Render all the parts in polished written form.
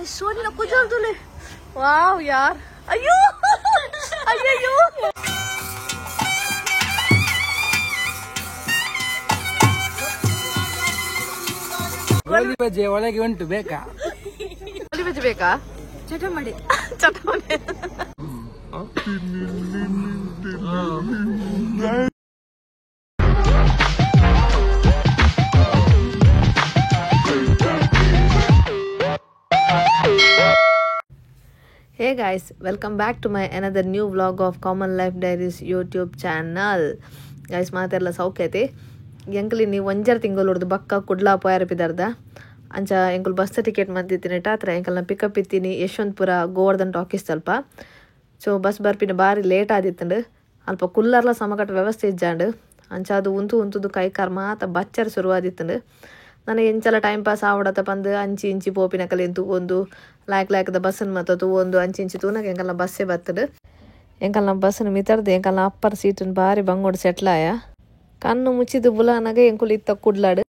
सोनी कुछ और तुले वाह यार अयो अयो ಗೋಲಿ ಬಜ್ಜಿ ಒಳಗೆ ಉಂಟು ಬೇಕಾ ಗೋಲಿ ಬಜ್ಜಿ ಬೇಕಾ ಚಟ ಮಾಡಿ Hey guys, welcome back to my another new vlog of Common Life Diaries YouTube channel. Guys, ಮಾತೆಲ್ಲ ಸೌಖ್ಯತೆ ಎಂಕಲಿ ನೀವು ಒಂಜರ ತಿಂಗಳು ಹೊಡೆದು ಬಕ್ಕ ಕುಡ್ಲಾ ಪೋಯಾರಪಿದಾರ್ದ ಅಂಚ ಎಂಕುಲು ಬಸ್ ಟಿಕೆಟ್ ಮಂತಿತ್ತೀನಿ ಟಾತ್ರ ಎಂಕಲ್ನ ಪಿಕಪ್ ಇತ್ತೀನಿ ಯಶವಂತಪುರ ಗೋವರ್ಧನ್ ಟಾಕೀಸ್ ತಲ್ಪ ಸೊ ಬಸ್ ಬರ್ಪಿನ ಬಾರಿ ಲೇಟ್ ಆದಿತ್ತಂಡು ಅಲ್ಪ ಕುಲ್ಲರ್ಲ ಸಮಕಟ್ಟ ವ್ಯವಸ್ಥೆ ಇಜ್ಜಾಂಡು ಅಂಚ ಅದು ಉಂತುದು ಕೈ ಕಾರ್ ಮಾತ ಬಚ್ಚರ ಶುರುವಾದಿತ್ತಂಡು ನನಗೆ ಎಂಚಲ ಟೈಮ್ ಪಾಸ್ ಆವಡತ್ತ ಬಂದು ಅಂಚಿ ಇಂಚಿ ಪೋಪಿನ ಕಲೆ ತೂಗೊಂದು ಲಾಯ್ಕದ ಬಸ್ಸನ್ನು ಮತ್ತು ತೂಗೊಂದು ಅಂಚಿ ಇಂಚಿ ತೂನಾಗ ಎಂಕಲ್ನ ಬಸ್ಸೇ ಬರ್ತಡು ಎಂಕಲ್ನ ಬಸ್ಸನ್ನು ಮಿತರ್ದು ಎಂಕಲ್ನ ಅಪ್ಪರ್ ಸೀಟನ್ನು ಬಾರಿ ಬಂಗೋಡು ಸೆಟ್ಲಾಯ ಕಣ್ಣು ಮುಚ್ಚಿದು ಬುಲಾನಾಗ ಎಂಕುಲು ಇತ್ತ ಕುಡ್ಲಾಡು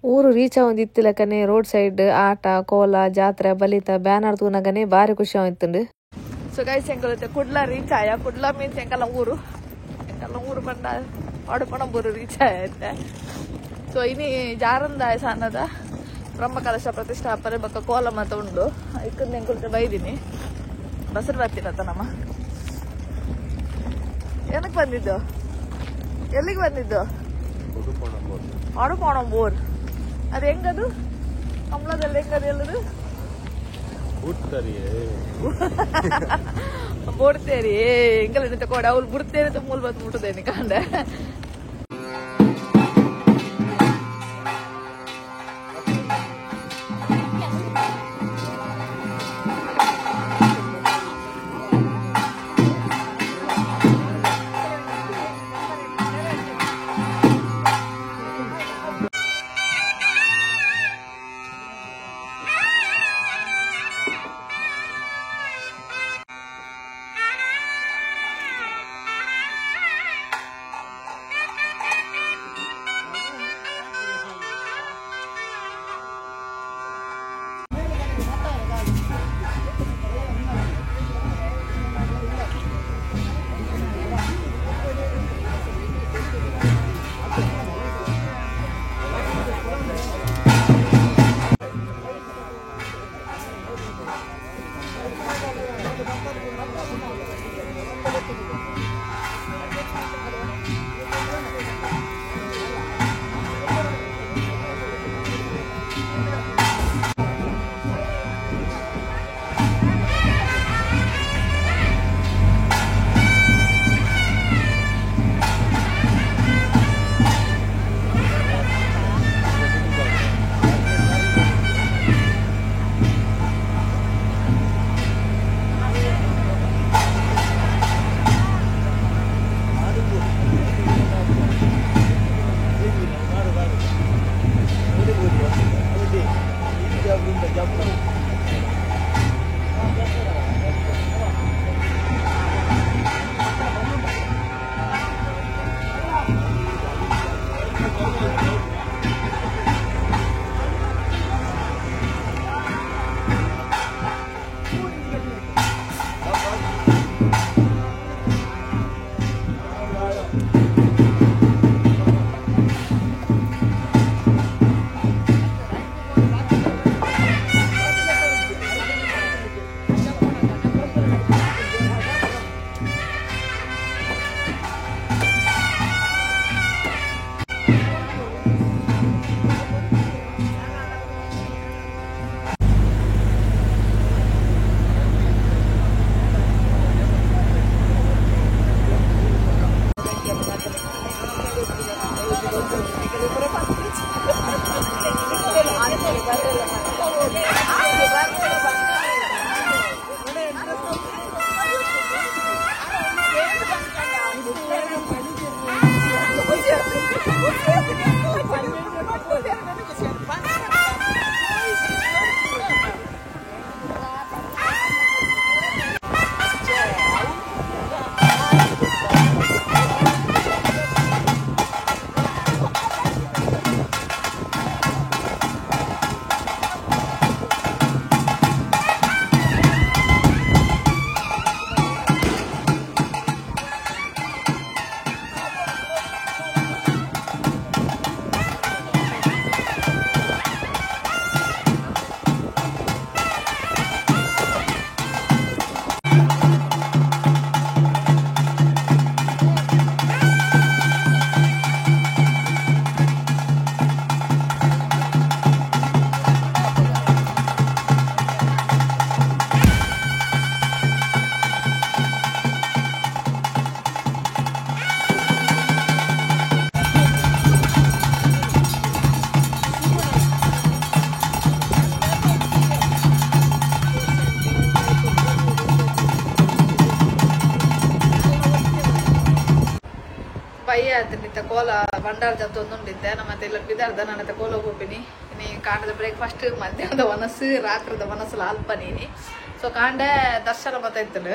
ಊರು ರೀಚ್ ಆಗೊಂದು ಇತ್ತಿಲಕನೆ ರೋಡ್ ಸೈಡ್ ಆಟ ಕೋಲ ಜಾತ್ರೆ ಬಲಿತ ಬ್ಯಾನರ್ ತೂನಾಗನೆ ಬಾರಿ ಖುಷಿ ಆಯ್ತುಂಡು ಸೊ ಗೈಸ್ ಎಂಕುಲು ಕುಡ್ಲ ರೀಚ್ ಆಯ ಕುಡ್ಲ ಮೀನ್ಸ್ ಎಂಕಲ್ನ ಊರು ಬಂದ ಒಡಪಣಂಬೂರು ರೀಚ್ ಆಯ್ತೆ ಸೊ ಇನಿ ಜಾರಂದಾಯ ಸಾನದ ಬ್ರಹ್ಮಕಲಶ ಪ್ರತಿಷ್ಠಾಪನೆ ಬಕ್ಕ ಕೋಲ ಮತ ಉಂಡು ಇಕ್ಕಂದು ಎಂಕುಲ್ತೆ ಬೈದಿನಿ ಬಸರು ಬರ್ತೀನತ್ತ ನಮ್ಮ ಏನಕ್ಕೆ ಬಂದಿದ್ದು ಎಲ್ಲಿಗೆ ಬಂದಿದ್ದು ಒಡಪಣಂಬೂರ್ ಅದು ಹೆಂಗದು ಕಮಲದಲ್ಲಿ ಹೆಂಗದು ಎಲ್ಲದು ಬುಡ್ತೇರಿ ಎಂಕಲ್ ಕೊಡ ಅವ್ರು ಬುಡ್ತೇರಿ ಮೂಲ ಬಂದು ಮುಟ್ಟದೇನಿ ಕಂಡೆ ಆಯ್ತು ಕೋಲ ಬಂಡಾರ ಜೊತೆ ಒಂದುಂಡಿದ್ದೆ ನಮ್ಮ ಇಲ್ಲ ಬಿದ್ದಾರ್ದ ನನ್ನ ಕೋಲ ಹೋಗ್ಬಿನಿ ನೀ ಕಾಂಡದ ಬ್ರೇಕ್ಫಾಸ್ಟ್ ಮಧ್ಯಾಹ್ನದ ವನಸ್ಸು ರಾತ್ರದ ವನಸ್ಸಲ್ಲ ಅಲ್ಪ ನೀನಿ ಸೊ ಕಾಂಡೆ ದರ್ಶನ ಮತ ಇತ್ತಲು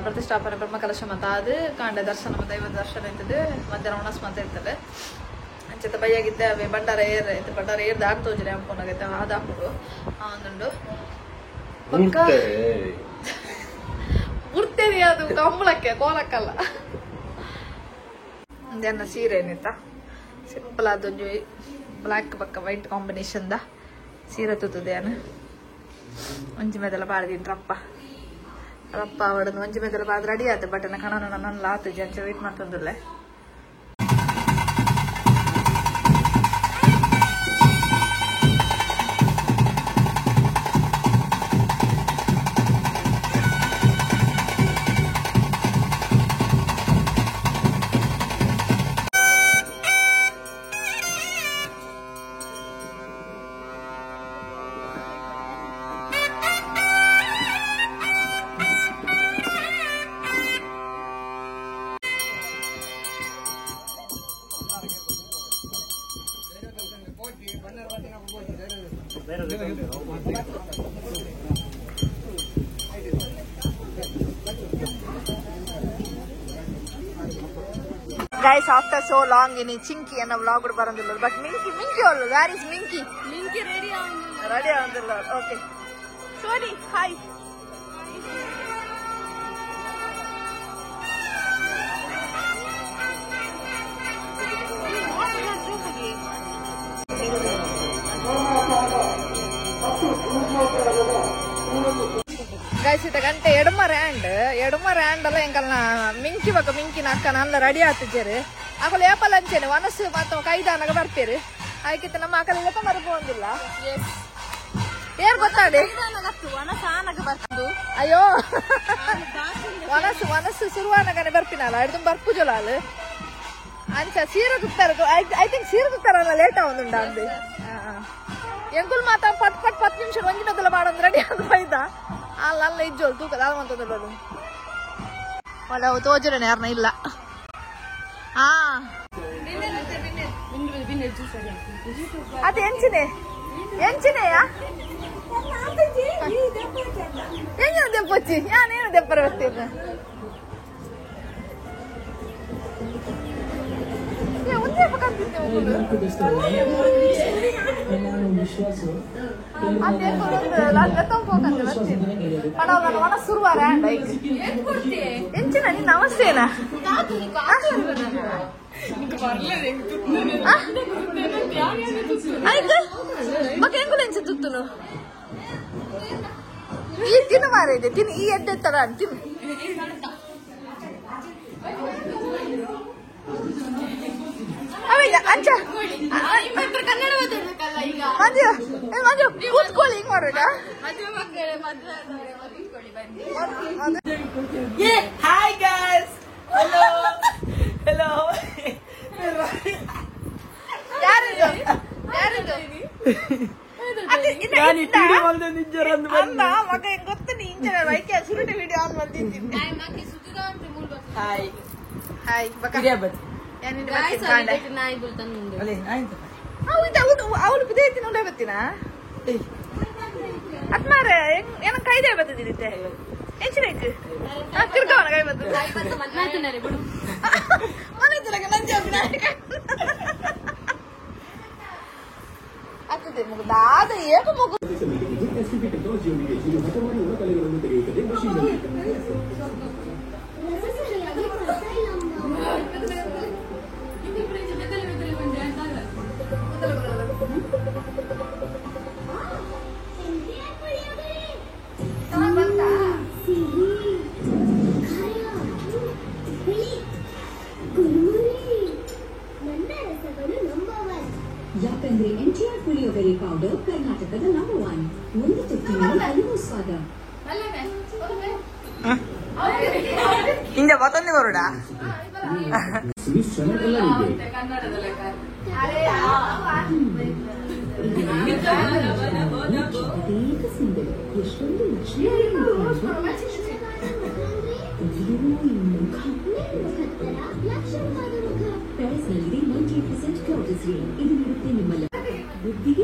ಪ್ರತಿಷ್ಠಾಪನೆ ಬ್ರಹ್ಮಕಲಶ ಮತ ಅದು ಕಾಂಡೆ ದರ್ಶನ ಮತ ದೈವ ದರ್ಶನ ಇರ್ತದೆ ಮಧ್ಯಾಹ್ನ ವನಸ್ ಮತ ಇರ್ತದೆ ಅಂಚೆತ ಬೈಯಾಗಿದ್ದೆ ಅವೇ ಬಂಡಾರ ಇತ್ತು ಬಂಡಾರ ದಾಟ್ ತೋಜನೆ ಅನ್ಕೊಂಡಾಗೈತೆ ಅದು ಹಾಕೋದು ಒಂದುಂಡು ಪಕ್ಕ ಗುರ್ತೇರಿ ಅದು ಕಂಬಳಕ್ಕೆ ಕೋಲಕ್ಕಲ್ಲ ಒಂದೇನ ಸೀರೆ ಏನಿತ್ತ ಸಿಂಪಲ್ ಆದೊಂದು ಬ್ಲಾಕ್ ಪಕ್ಕ ವೈಟ್ ಕಾಂಬಿನೇಷನ್ ದ ಸೀರೆ ತುತ್ತದೇನು ಒಂಜಿ ಮೇದೆಲ್ಲ ಬಾಳ್ದಿನ್ ರಪ್ಪ ಅವಡನ್ನು ಒಂಜಿ ಮೇದೆಲ್ಲ ಬಾದ್ ರೆಡಿ ಆಯ್ತು ಬಟ್ ಕಣ ನನ್ನ ಲಾತು ಜಂಚ wait ಮಾಡ್ತಂದಿಲ್ಲ Guys, after so long, ini Chinky and a vlog would barandullo. But Minky all. Where is Minky? Minky ready on. Ready on the Lord. Okay. Sorry. Hi. Guys, ಇದು ಗಂಟೆ ಎಡಮ Rand ಅಲ್ಲ ಎಂಕಲ್ನ ಮಿಂಕಿ ಬಕ್ಕ ಮಿಂಕಿನ ಅಕ್ಕನ ಅಲ್ಲ ready ಆಗ್ತಿದ್ದೀರಿ Akal apple ಅಂಚೇನೆ ವನಸ್ಸು ಮತ್ತು ಕೈದಾನಾಗ ಬರ್ತೀರಿ ಅದಕ್ಕಿಂತ ನಮ್ಮ ಅಕಲ್ ಏಪ ಮರಬೋದಿಲ್ಲ ಏನ್ ಗೊತ್ತಾಡಿ ಅಯ್ಯೋ ವನಸ್ಸು ಶುರುವಾನಾಗನೆ ಬರ್ತೀನಲ್ಲ ಹಿಡ್ದು ಬರ್ಪುಜಲ ಅಲ್ಲಿ ಅಂಚ ಸೀರೆ ತುತ್ತಾರೆ ಐ ಥಿಂಕ್ ಸೀರೆ ತುತ್ತಾರಲ್ಲ ಲೇಟ್ ಆಗುಂಡ ಅಂದು ಎಂಕುಲ್ ಮಾತ ಪಟ್ 10 ನಿಮಿಷ ಒಂಜಿನದಲ್ಲ ಮಾಡೋದು ರೆಡಿ ಆದ ಬೈದ ಅಲ್ಲ ಇಜ್ಜೋಲ್ ತೂಕದ ಅಲ್ವಂತದಲ್ಲ ಒಳ್ಳೆ ತೋಜರನೆ ಯಾರನ್ನ ಇಲ್ಲ ಅದು ಎಂಚಿನೆಯಾ ಹೆಂಗ ದೆಪ್ಪಚ್ಚಿ ಯಾನೇನು ದೆಪ್ಪರ ಬರ್ತೀರ ಒಂದೇ ಪಕ್ಕಂತಿದ್ದೆ ಶುರುವಾರ ಎಂಚಿನ ನಿನ್ನ ಅವಸ್ಥೆನಾ ಆಯ್ತು ಮಕ್ಕ ಹೆಂಗುಲ ಎಂಚ ತುತ್ತುನು ಈ ತಿನ್ನು ಮಾರ ಇದೆ ತಿನ್ನು ಈ ಎಡ್ಡೆತ್ತಡ ತಿನ್ನು ಅಂಚ ಮಂಜು ಕೂತ್ಕೊಳ್ಳಿ ಹಿಂಗ್ ಮಾಡೋಣ Hi guys. Hello. ಯಾರಿದು ಅಲ್ಲ ಮಗ ಹೆಂಗ್ ಗೊತ್ತ ನೀ ಇಂಚನ ವೈಕೆ ಸುರುಟಿ ವಿಡಿಯೋ ಆನ್ ಮಾಡ್ತಿದ್ದೀನಿ ಹಾಯ್ ಅವಳು ಬಿದ್ದೈತಿ ನೋಡೇ ಬತ್ತೀನ ಅದ್ಮಾರ ಏನ ಕೈದೇ ಬತ್ತಿದ್ದಿತ್ತೆ ಎಂಚಿನೈತಿ ತಿರ್ಗವನ ಕೈ ಬತ್ತು ಮನೆ ನಂಜ ಆಗ್ತದೆ ಮುಗ್ದಾದ ಏಕ ಮಗು ಯಾಕಂದ್ರೆ ಎನ್ಟಿಆರ್ ಪುಳಿಯೋಗರೆ ಪೌಡರ್ ಕರ್ನಾಟಕದ ನಂಬರ್ 1 ಒಂದು ತುತ್ತಿನಲ್ಲಿ ಹಲವು ಸ್ವಾದ ಹಿಂದೆ ಮತ್ತೊಂದು ಬರೋಡ ಎಷ್ಟೊಂದು ಲಕ್ಷ್ಮಿ ಪ್ಯಾರಿಸ್ನಲ್ಲಿದೆ 98% ಕ್ಲೌಟಸ್ ರೇಟ್. ಇದು ನೀಡುತ್ತೆ ನಿಮ್ಮಲ್ಲ ಬುದ್ಧಿಗೆ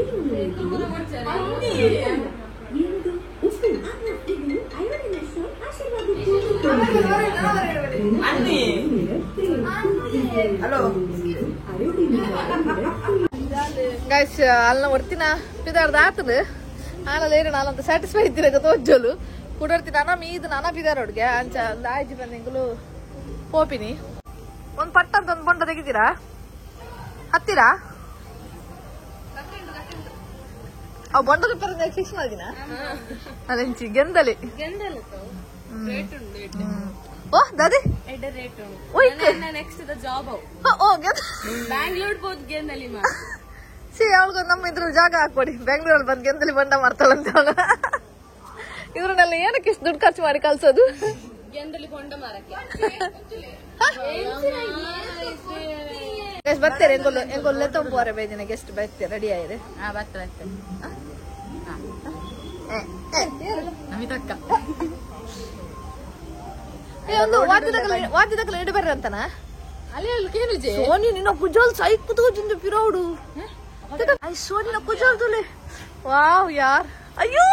ಏನದು ಉಪ್ಪು ಇದು ಐವರಿನಷ್ಟು ಗೈಸ್ ಅಲ್ಲ ಹೊಡ್ತಿನ ಪಿದಾರ್ದು ಆತದು ಆನಲ್ಲ ಏನು ನಾನಂತ ಸ್ಯಾಟಿಸ್ಫೈ ಇದ್ದಿರ ತೋಜೋಲು ಕುಡರ್ತೀನಿ ಅನ್ನ ಮೀದು ನಾನ ಪಿದಾರ ಹುಡ್ಗೆ ಅಂಚ ಆಯ್ತು ಬಂದಿಂಗಲು ಹೋಪಿನಿ ಒಂದು ಪಟ್ಟಂತ ಒಂದು ಬೊಂಡ ತೆಗಿತೀರಾ ಹತ್ತಿರಾ ಅವು ಬೊಂಡದ ಪರ ಫಿಕ್ಸ್ ಮಾಡಿನ ಅದಂಚಿ ಗೆಂದಲಿ ಓ ದಾದಿ ನೆಕ್ಸ್ಟ್ ಜಾಬ್ ಓ ಬ್ಯಾಂಗ್ಳೂರ್ ಹೋದ್ ಗೆಂದಲ್ಲಿ ಸಿ ಅವಳಿಗೆ ನಮ್ಮ ಇದ್ರ ಜಾಗ ಹಾಕೊಡಿ ಬೆಂಗಳೂರಲ್ಲಿ ಬಂದು ಗೆಂದಲಿ ಬಂಡ ಮಾಡ್ತಾಳಂತ ಅವಳು ಇವ್ರನ್ನೆಲ್ಲ ಏನಕ್ಕೆ ಇಷ್ಟು ದುಡ್ಡು ಖರ್ಚು ಮಾಡಿ ಕಲ್ಸೋದು ಗೆಂದಲ್ಲಿ ಕೊಂಡ ಮಾರಕ್ಕೆ ಬರ್ತೀರಿ ಎಂಗೊಲ್ಲೆ ತಂಪುವರೆ ಬೇದಿನ ಗೆಸ್ಟ್ ಬರ್ತೀರಿ ರೆಡಿ ಆಗಿದೆ ಬರ್ತೇನೆ ನಮಿತಕ್ಕ ಒಂದು ವಾದ್ಯದಕ್ಕಲ್ಲ ಇಡು ಬರ್ರಿ ಅಂತನ ಅಲ್ಲಿ ಕೇಳು ಸೋನಿ ನಿನ್ನ ಕುಜಾಲ್ ಸೈಕ್ ಕುತ್ಕೋಜಿಂದ ಪಿರೋಡು ಸೋನಿನ ಕುಜಾಲ್ ತುಲೆ ವಾವ್ ಯಾರ್ ಅಯ್ಯೋ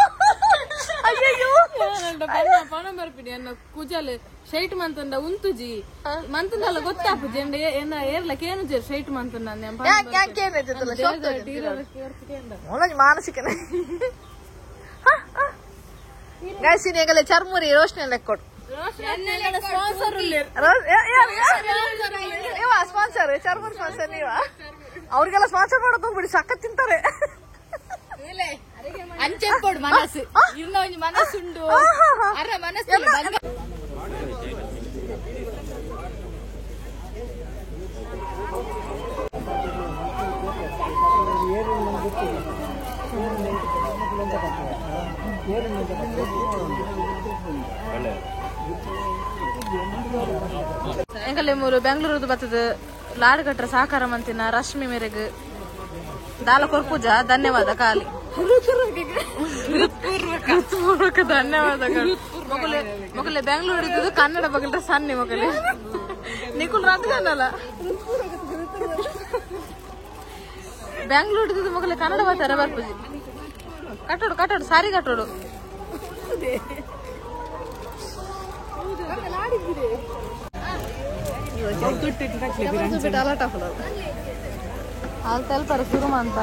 ಅಯ್ಯೋ ಪಣ ಬರ್ಪಿಡಿ ಅನ್ನ ಕುಜಲ್ ಶೈಟ್ ಮಂತಂಡ ಉಂತುಜಿ ಮಂತಂದಲ್ಲ ಗೊತ್ತಾಪುಜಿ ಎಂಡ ಏನ ಏರ್ಲಕ್ಕೆ ಏನು ಜೇರ್ ಶೈಟ್ ಮಂತಂಡ ಮಾನಸಿಕನೇ ಗಾಯಸಿನಿಗಲೇ ಚರ್ಮುರಿ ರೋಷನೆ ಲೆಕ್ಕೊಡು ಸ್ಪಾನ್ಸರ್ ಚರ್ಮನ್ ಸ್ಪಾನ್ಸರ್ ನೀವ ಅವ್ರಿಗೆಲ್ಲ ಸ್ಪಾನ್ಸರ್ ಮಾಡೋದು ಹೋಗ್ಬಿಡಿ ಸಖತ್ ತಿಂತಾರೆ ಅಂಚೆ ಕೊಡು ಮನಸ್ಸು ಇನ್ನ ಒಂದು ಮನಸ್ಸುಂಡು ಅರ ಮನಸ್ಸು ಎಂಕಲ್ಲಿ ಮೂರು ಬೆಂಗಳೂರದು ಬರ್ತದ ಲಾಡ್ ಕಟ್ರ ಸಾಕಾರ ಮಂತಿನ ರಶ್ಮಿ ಮೇರೆಗ್ ದಾಲ ಕೊರ್ಪೂಜ ಧನ್ಯವಾದ ಕಾಲಿ ಹೃತ್ಪೂರ್ವಕ ಧನ್ಯವಾದಗಳು ಮೊಗಲೆ ಬೆಂಗಳೂರು ಇದ್ದು ಕನ್ನಡ ಬಗಲ್ರ ಸನ್ನಿ ಮೊಗಲೆ ನಿಕುಲ್ ರಾತ್ಗಲ್ಲ ಬೆಂಗಳೂರು ಇದ್ದು ಮೊಗಲೆ ಕನ್ನಡ ಬರ್ತಾರೆ ಬರ್ಪೂಜಿ ಕಟ್ಟೋಡು ಸಾರಿ ಕಟ್ಟೋಡು ಅಲ್ಲಿ ತಲ್ಪಾರ ಸುರುಮ ಅಂತ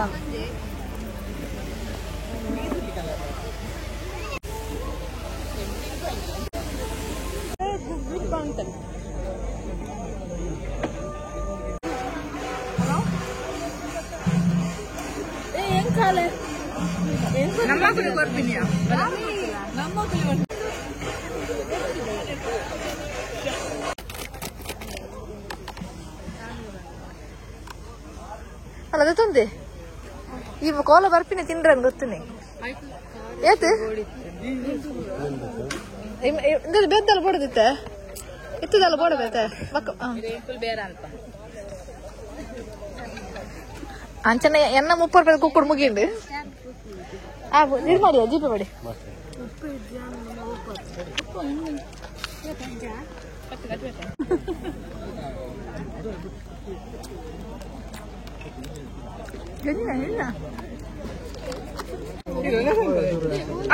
ಅಲ್ಲ ಅದು ತಂದೆ ಈ ಕೋಲ ಬರ್ಪಿನಿ ತಿಂಡ್ರೆ ಗೊತ್ತುನಿ ಏತು ಬೆದ್ದಲ್ಲ ಬೋಡದಿತ್ತೆ ಇತ್ತದಲ್ಲ ಬೋಡಬೇತೆ ಬೇರೆ ಅಂತ ಅಂಚನೆ ಎನ್ನ 30 ರೂಪಾಯಿ ಕುಕ್ಕುಡು ಮುಗಿಂಡು ಇದು ಮಾಡಿ ಜಿಪೆ ಮಾಡಿ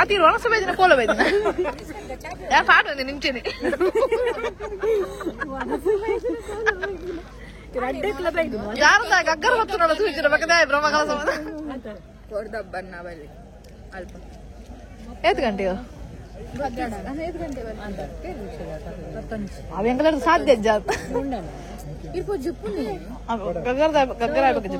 ಅತಿ ಒಣಸ ಬೇದಿನ ಕೋಲ ಬೇದಿನ ಯಾ ಪಾಠ ನಿಂತೀನಿ ಯಾರದಾಗ ಅಗ್ಗರ ಹೊತ್ತು ನೋಡೋದು ಸೂಚಿರ ಬಗ್ಗೆ ಬ್ರಹ್ಮಕಲ ಸಂಬಂಧ ಏತ್ ಗಂಟೆಯೋ ಅವ ಎಂಗಲ ಸಾಧ್ಯ ಗಗ್ಗರ ಆಗ್ಬೇಕು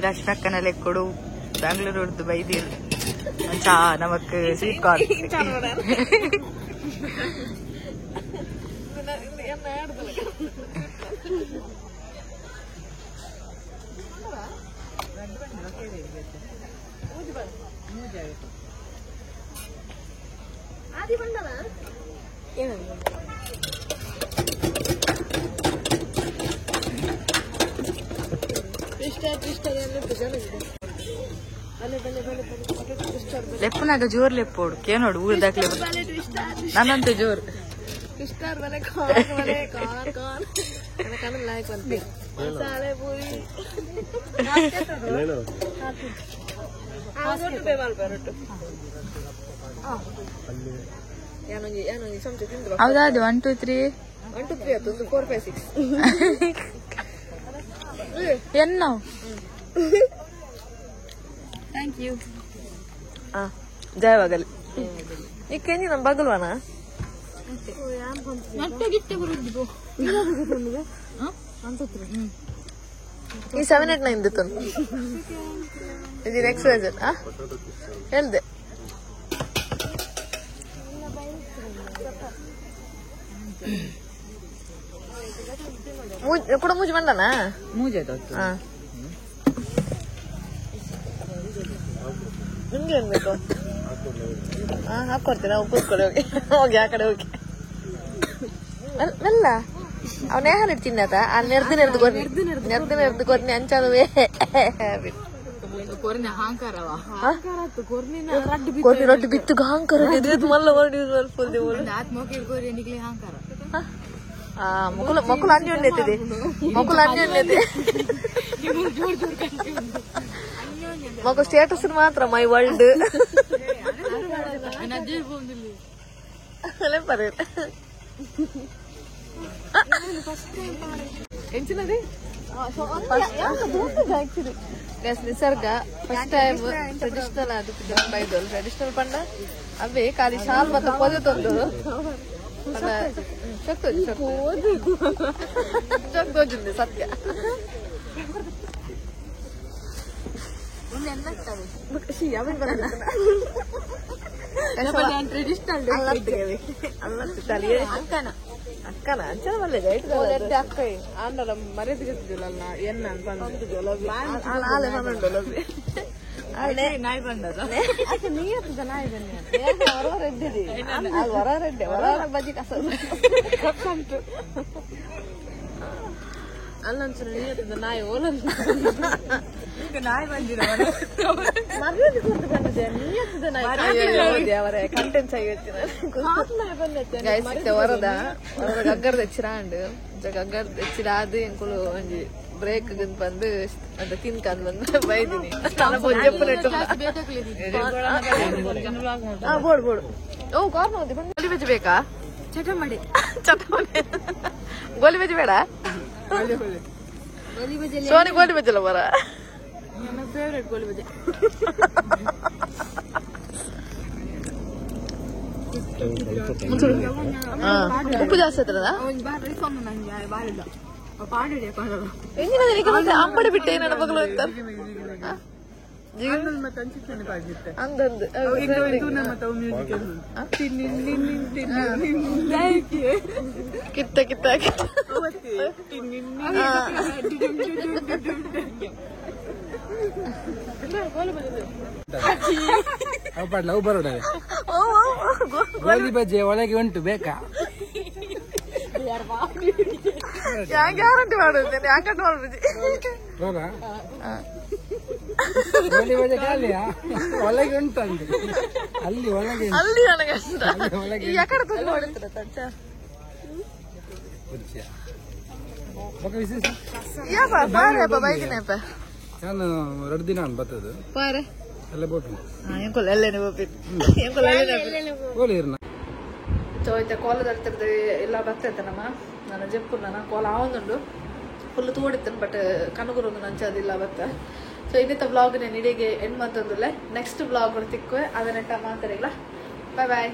ಮೀರಾಜ್ ಪಕ್ಕನ ಲೆಕ್ಕಡು ಬೆಂಗಳೂರು ಉರ್ದು ಬೈದಿಲ್ ಚಾ ನಮಕ್ ಸ್ವೀಟ್ ಕಾರ್ನ್ ಲೆಪ್ಪನಾಗ ಜೋರ್ ಲೆಪ್ಪೋಡು ಕೇನೋಡು ಊರ್ದಾಕ್ಲೆ ನನ್ನಂತೆ ಜೋರ್ Kistar bale kaar ana kan like bante masale puri leno agotu be mal perottu yanonji samche tindro ಹೌದಾ 1 2 3 1 2 3 ಅದು 4 5 6 ಎನ್ನೋ ಥ್ಯಾಂಕ್ ಯು ಜಯವಾಗಲಿ ಈ ಕೆಂಜಿ ನಮ್ಮ ಬಗಲ್ವಾನ ಈ 789 ದಿತ್ತು ಇದು ನೆಕ್ಸ್ಟ್ ವೇಜನ್ ಹೇಳ್ದೆ ಕೂಡ ಮೂಜಿ ಬಂದನಾ ಮೂಜೆ ನಿಮ್ಗೆ ಏನ್ ಬೇಕು ಹಾಕೊಡ್ತೀನಿ ನಾವು ಕೂತ್ಕೊಳ್ಳಿ ಹೋಗಿ ಹೋಗಿ ಆ ಕಡೆ ಹೋಗಿ ಮೆಲ್ಲ ಅವನೇ ಹಾಲು ತಿನ್ನತ ಆ ನೆರ್ದು ಕೊರ್ನಿ ಅಂಚಾದುವೆ ಕೊರ್ನಿ ರೊಟ್ಟಿ ಬಿತ್ತು ಹಾಂಕಾರ ಮಲ್ಲ ಮಕ್ಕಳು ಅನ್ಯ ಉಂಡೈತಿದೆ ಮಕ್ಕಳು ಅನ್ಯ ಉಂಡೈತಿ ಮಕ್ಕಳು ಸ್ಟೇಟಸ್ ಮಾತ್ರ ಮೈ ವರ್ಲ್ಡ್ ಪರ ಎಂಚಿನది నిసర్గ ఫస్ట్ టైం ట్రెడిషనల్ అది బైదోల్ ట్రెడిషనల్ పండ అవే ఖాళీ షాల్ మత పొదుతుండు చొక్కొచ్చింది సత్య ట్రెడిషనల్ ಅಕ್ಕನ ಅಂಚನ ಮಲ್ಲೆದ ಅಕ್ಕ ಆಂಡಲ ಮರ್ಯಾದೆ ಗೊತ್ತಿದ್ದಿಲ್ಲ ಎನ್ನ ಆಲೆ ಪನ್ನುಂಡು ಲೊಬ್ಬಿ ನಾಯಿ ಬಂದದ ನೀಯತ್ತದ ನಾಯಿ ಬನ್ನಿ ಹೊರ ರೆಡ್ಡಿದಿ ಹೊರ ರೆಡ್ಡೆ ಹೊರ ಬಜ್ಜಿ ಕಸ ಉಂಟು ಅಲ್ಲೊಂಚೂರು ನೀಯತ್ತದ ನಾಯಿ ಓಲಲ್ಲ ಈಗ ನಾಯಿ ಬಂದಿರ ಮರ್ಯಾದೆ ಕೊಟ್ಟು ಬಂದಿದೆ ನೀಯತ್ತದ ನಾಯಿ ಅವರೇ ಕಂಟೆಂಟ್ಸ್ ಆಗಿರ್ತೀನಿ ವರದ ಗಗ್ಗರ್ ತೆಚ್ಚಿರಾಂಡು ಗಗ್ಗರ್ ತೆಚ್ಚಿರಾದು ಎಂಕುಲು ಒಂಜಿ ಬ್ರೇಕ್ ಬಂದು ಅಂತ ತಿನ್ಕಂದ್ ಬಂದು ಬೈದಿನಿ ಬೋಡು ಬೋಡು ಓ ಕಾರ್ನ ಹೋದಿ ಬಂದು ಗೋಲಿ ಬಜ್ಜಿ ಬೇಕಾ ಚಟಮಡಿ ಗೋಲಿ ಬಜ್ಜಿ ಬೇಡ ಸೋನಿ ಗೋಲಿ ಬಜ್ಜಲ್ಲ ಬರ ನನ್ನ ಫೇವ್ರೇಟ್ ಗೋಲಿ ಬಜ್ಜಿ ಉಪ್ಪು ಜಾಸ್ತಿ ಆಯ್ತದ ಅಂಬಡಿ ಬಿಟ್ಟೆ ನನ್ನ ಮಗಳು ಅಂತ ಅಂದಂದು ಕಿತ್ತ ಕಿತ್ತ ಲವ್ ಬರೋಡ ಗೋಲಿ ಬಜ್ಜಿ ಒಳಗೆ ಉಂಟು ಬೇಕಾ ಗ್ಯಾರಂಟಿ ಮಾಡುತ್ತೇನೆ ಯಾಕಂತ ಮಾಡ್ಬಿಡಿ ಗೋಲಿ ಬಜ್ಜಿ ಖಾಲಿಯಾ ಒಳಗೆ ಉಂಟು ಅಂತೆ ಅಲ್ಲಿ ಒಳಗೆ ಅಲ್ಲಿ ನನಗೆ ಯಾಕಡೆ ತಂದು ಹೊಡಿತಾರೆ ತಚ್ಚ ವಿಶೇಷ ಬೈದಿನಪ್ಪ ನಾನು 2 ದಿನ ಬರ್ತದೆ ಪಾರೆ ಎಲ್ಲ ಬೋಟು ಸೊ ಐತೆ ಕೋಲದ ಹತ್ತಿರದ ಎಲ್ಲ ಬರ್ತೈತೆ ನಮ್ಮ ನನ್ನ ಜಪ್ಪು ನನ್ನ ಕೋಲ ಆವೊಂದುಂಡು ಫುಲ್ ತೋಡಿತ್ತೇನೆ ಬಟ್ ಕನಗುರು ಒಂದು ನಂಚದಿಲ್ಲ ಬತ್ತ ಸೊ ಇನ್ನಿತ್ತ ವ್ಲಾಗ್ ನಾನು ಇಡೀಗೆ ಎಂಡ್ ಮಾಡ್ತಂದಿಲ್ಲ ನೆಕ್ಸ್ಟ್ ವ್ಲಾಗ್ ತಿಕ್ಕುವೆ ಅದನ್ನೆಂಟ ಮಾತಾಡಿಲ್ಲ ಬಾಯ್ ಬಾಯ್